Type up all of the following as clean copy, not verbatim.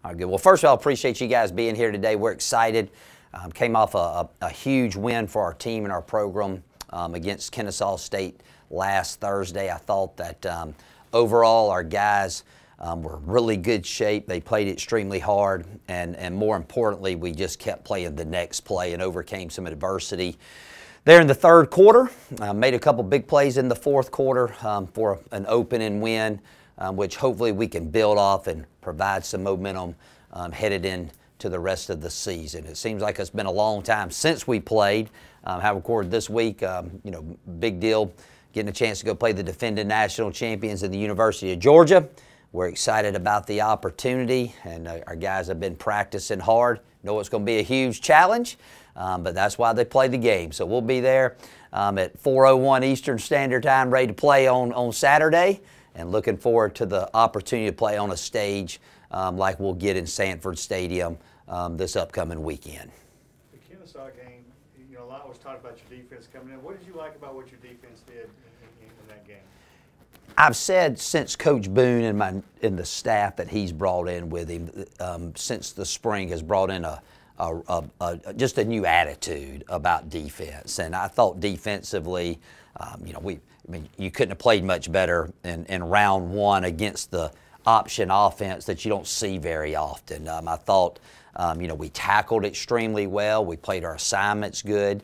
All right, good. Well, first of all, appreciate you guys being here today. We're excited. Came off a huge win for our team and our program against Kennesaw State last Thursday. I thought that overall our guys were in really good shape. They played extremely hard, and more importantly, we just kept playing the next play and overcame some adversity there in the third quarter. Made a couple big plays in the fourth quarter for an opening win, which hopefully we can build off and provide some momentum headed into the rest of the season. It seems like it's been a long time since we played. Have recorded this week, big deal, getting a chance to go play the defending national champions in the University of Georgia. We're excited about the opportunity, and our guys have been practicing hard. Know it's going to be a huge challenge, but that's why they play the game. So we'll be there at 4:01 Eastern Standard Time, ready to play on Saturday, and looking forward to the opportunity to play on a stage like we'll get in Samford Stadium this upcoming weekend. The Kennesaw game, a lot was talked about your defense coming in. What did you like about what your defense did in that game? I've said since Coach Boone and the staff that he's brought in with him since the spring has brought in just a new attitude about defense, and I thought defensively, you couldn't have played much better in round one against the option offense that you don't see very often. I thought, we tackled extremely well. We played our assignments good.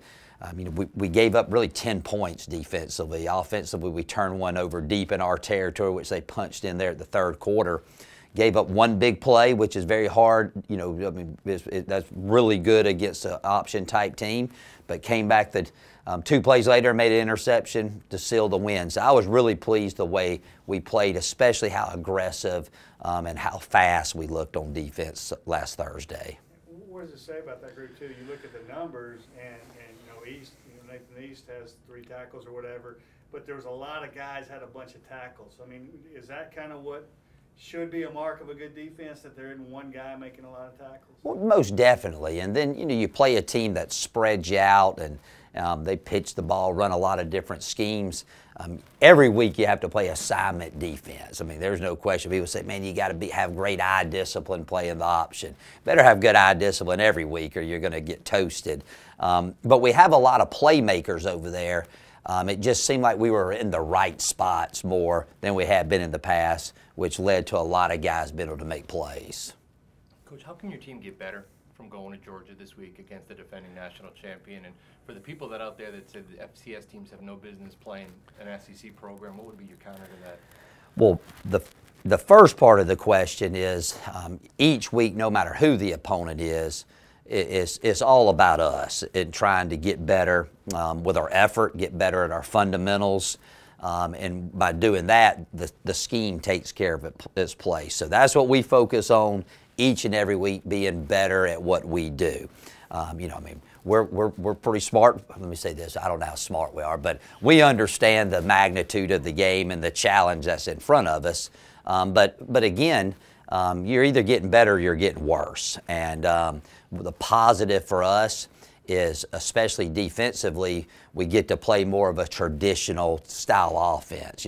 We gave up really 10 points defensively. Offensively, we turned one over deep in our territory, which they punched in there at the third quarter. Gave up one big play, which is very hard. That's really good against an option-type team, but came back 2 plays later and made an interception to seal the win. So I was really pleased the way we played, especially how aggressive and how fast we looked on defense last Thursday. What does it say about that group, too? You look at the numbers, and East, Nathan East has 3 tackles or whatever, but there was a lot of guys had a bunch of tackles. I mean, is that kind of what should be a mark of a good defense, that there isn't one guy making a lot of tackles? Well, most definitely. And then, you play a team that spreads you out, and they pitch the ball, run a lot of different schemes. Every week you have to play assignment defense. I mean, there's no question. People say, man, you got to have great eye discipline playing the option. Better have good eye discipline every week or you're going to get toasted. But we have a lot of playmakers over there. It just seemed like we were in the right spots more than we had been in the past, which led to a lot of guys being able to make plays. Coach, how can your team get better from going to Georgia this week against the defending national champion? And for the people out there that said the FCS teams have no business playing an SEC program, what would be your counter to that? Well, the first part of the question is each week, no matter who the opponent is, it's all about us in trying to get better with our effort, get better at our fundamentals. And by doing that, the scheme takes care of its place. So that's what we focus on each and every week, being better at what we do. We're pretty smart. Let me say this, I don't know how smart we are, but we understand the magnitude of the game and the challenge that's in front of us. But again, you're either getting better or you're getting worse. And the positive for us is, especially defensively, we get to play more of a traditional style offense.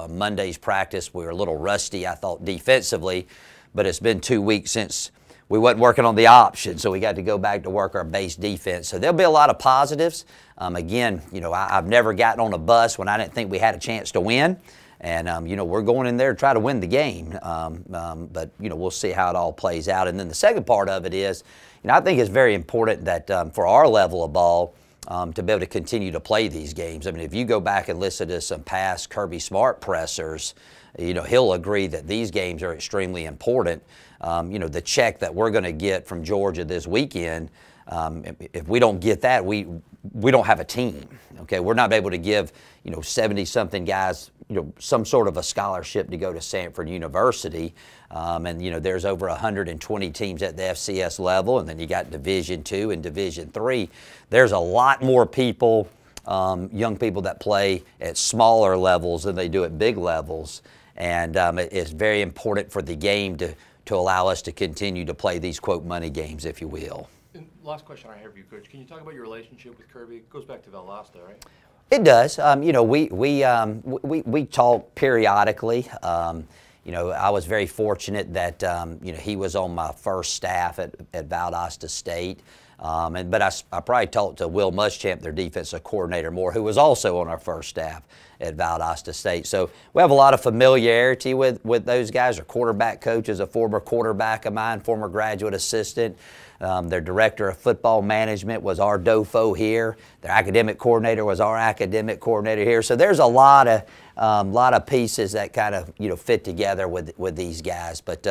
Monday's practice, we were a little rusty, I thought, defensively, but it's been 2 weeks since we wasn't working on the option, so we got to go back to work our base defense. So there'll be a lot of positives. Again, I've never gotten on a bus when I didn't think we had a chance to win. And, we're going in there to try to win the game. But, we'll see how it all plays out. And then the second part of it is, I think it's very important that for our level of ball to be able to continue to play these games. I mean, if you go back and listen to some past Kirby Smart pressers, he'll agree that these games are extremely important. The check that we're going to get from Georgia this weekend, if we don't get that, we don't have a team. Okay, we're not able to give 70-something guys some sort of a scholarship to go to Samford University, and there's over 120 teams at the FCS level, and then you got Division II and Division III. There's a lot more people, young people that play at smaller levels than they do at big levels, and it's very important for the game to allow us to continue to play these, quote, money games, if you will. And last question I have for you, Coach. Can you talk about your relationship with Kirby? It goes back to Valdosta, right? It does. We talk periodically. I was very fortunate that he was on my first staff at Valdosta State. But I probably talked to Will Muschamp, their defensive coordinator, more, who was also on our first staff at Valdosta State. So we have a lot of familiarity with those guys. Our quarterback coach is a former quarterback of mine, former graduate assistant. Their director of football management was our DOFO here. Their academic coordinator was our academic coordinator here. So there's a lot of pieces that kind of fit together with these guys. But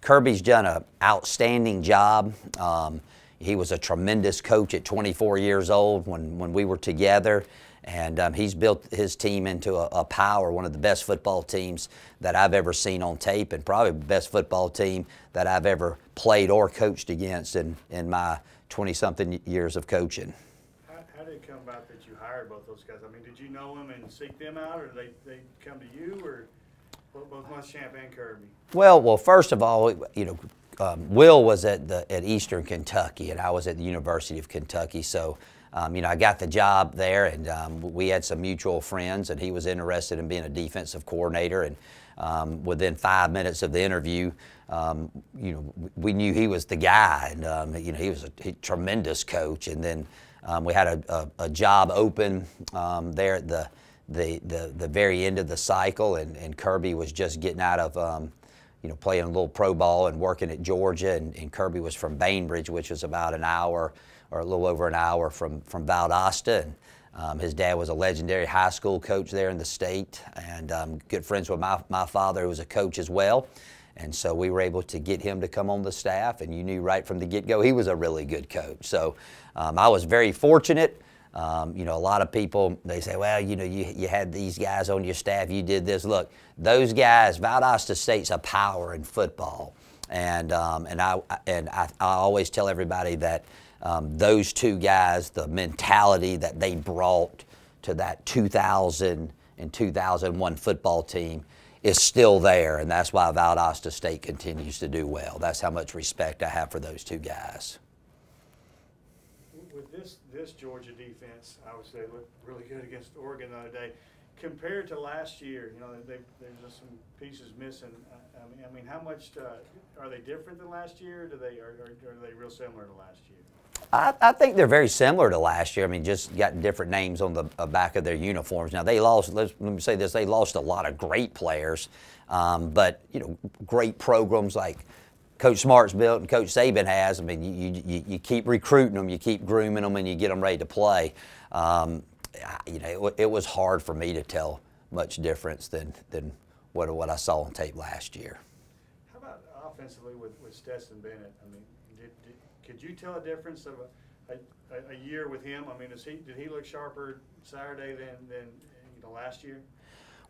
Kirby's done an outstanding job. He was a tremendous coach at 24 years old when we were together, and he's built his team into a power, one of the best football teams that I've ever seen on tape, and probably the best football team that I've ever played or coached against in my 20-something years of coaching. How did it come about that you hired both those guys? I mean, did you know them and seek them out, or did they come to you, or both Muschamp and Kirby? Well, first of all, Will was at Eastern Kentucky, and I was at the University of Kentucky. So, I got the job there, and we had some mutual friends, and he was interested in being a defensive coordinator. And within 5 minutes of the interview, we knew he was the guy, and he was a tremendous coach. And then we had a job open there at the very end of the cycle, and Kirby was just getting out of playing a little pro ball and working at Georgia, and Kirby was from Bainbridge, which is about an hour or a little over an hour from Valdosta. And his dad was a legendary high school coach there in the state, and good friends with my father, who was a coach as well. And so we were able to get him to come on the staff, and you knew right from the get-go he was a really good coach. So I was very fortunate. A lot of people, they say, well, you had these guys on your staff, you did this. Look, those guys, Valdosta State's a power in football. And I always tell everybody that those two guys, the mentality that they brought to that 2000 and 2001 football team is still there, and that's why Valdosta State continues to do well. That's how much respect I have for those two guys. With this Georgia defense, I would say looked really good against Oregon the other day. Compared to last year, there's just some pieces missing. I mean, how much are they different than last year? Are they real similar to last year? I think they're very similar to last year. I mean, just got different names on the back of their uniforms. Now, they lost, let me say this, they lost a lot of great players, but, great programs like Coach Smart's built and Coach Saban has. I mean, you keep recruiting them, you keep grooming them, and you get them ready to play. It was hard for me to tell much difference than what I saw on tape last year. How about offensively with Stetson Bennett? I mean, could you tell a difference of a year with him? I mean, did he look sharper Saturday than last year?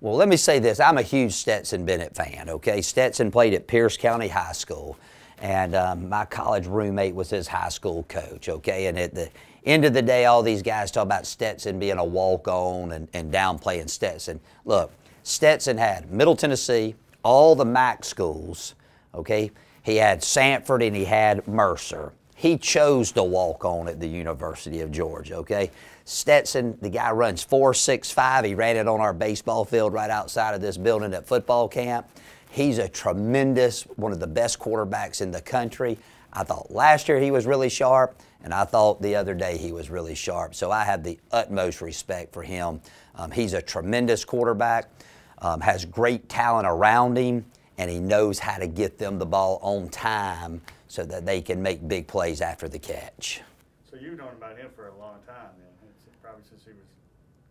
Well, let me say this. I'm a huge Stetson Bennett fan, okay? Stetson played at Pierce County High School, and my college roommate was his high school coach, okay? And at the end of the day, all these guys talk about Stetson being a walk-on and downplaying Stetson. Look, Stetson had Middle Tennessee, all the MAC schools, okay? He had Samford and he had Mercer. He chose to walk on at the University of Georgia, okay? Stetson, the guy runs 4.65. He ran it on our baseball field right outside of this building at football camp. He's a tremendous, one of the best quarterbacks in the country. I thought last year he was really sharp, and I thought the other day he was really sharp. So I have the utmost respect for him. He's a tremendous quarterback, has great talent around him, and he knows how to get them the ball on time so that they can make big plays after the catch. So you've known about him for a long time then, probably since he was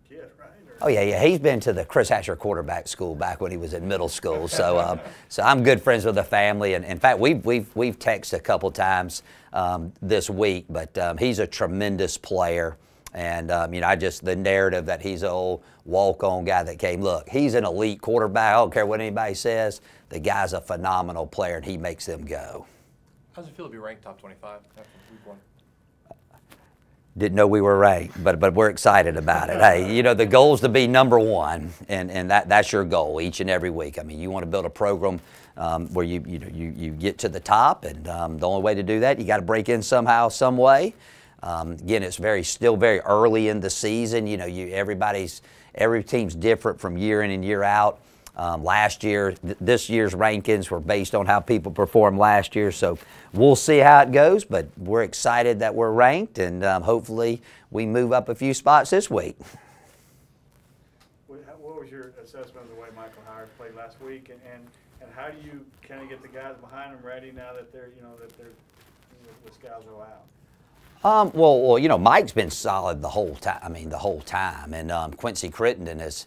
a kid, right? Oh, yeah. He's been to the Chris Hatcher quarterback school back when he was in middle school. So so I'm good friends with the family. And in fact, we've texted a couple times this week, but he's a tremendous player. And, the narrative that he's an old walk-on guy that came, look, he's an elite quarterback. I don't care what anybody says. The guy's a phenomenal player, and he makes them go. How's it feel to be ranked top 25 after week 1? Didn't know we were ranked, but we're excited about it. Hey, the goal is to be number one, and that's your goal each and every week. I mean, you want to build a program where you get to the top, and the only way to do that, you got to break in somehow, some way. Again, it's still very early in the season. Every team's different from year in and year out. Last year, this year's rankings were based on how people performed last year, so we'll see how it goes, but we're excited that we're ranked, and hopefully we move up a few spots this week. What was your assessment of the way Michael Howard played last week, and how do you kind of get the guys behind him ready now that they're the Scalzo out? Well, Mike's been solid the whole time. And Quincy Crittenden is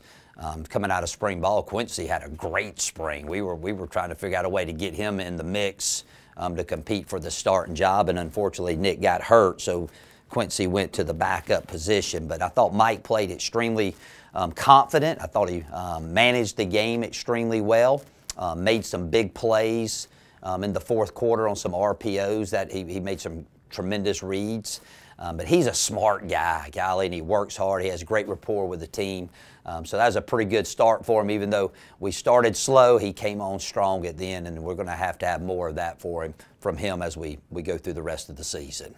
coming out of spring ball. Quincy had a great spring. We were trying to figure out a way to get him in the mix to compete for the starting job, and unfortunately Nick got hurt, so Quincy went to the backup position. But I thought Mike played extremely confident. I thought he managed the game extremely well, made some big plays in the fourth quarter on some RPOs that he made some tremendous reads. But he's a smart guy, golly, and he works hard. He has great rapport with the team. So that was a pretty good start for him. Even though we started slow, he came on strong at the end, and we're going to have more of that from him as we go through the rest of the season.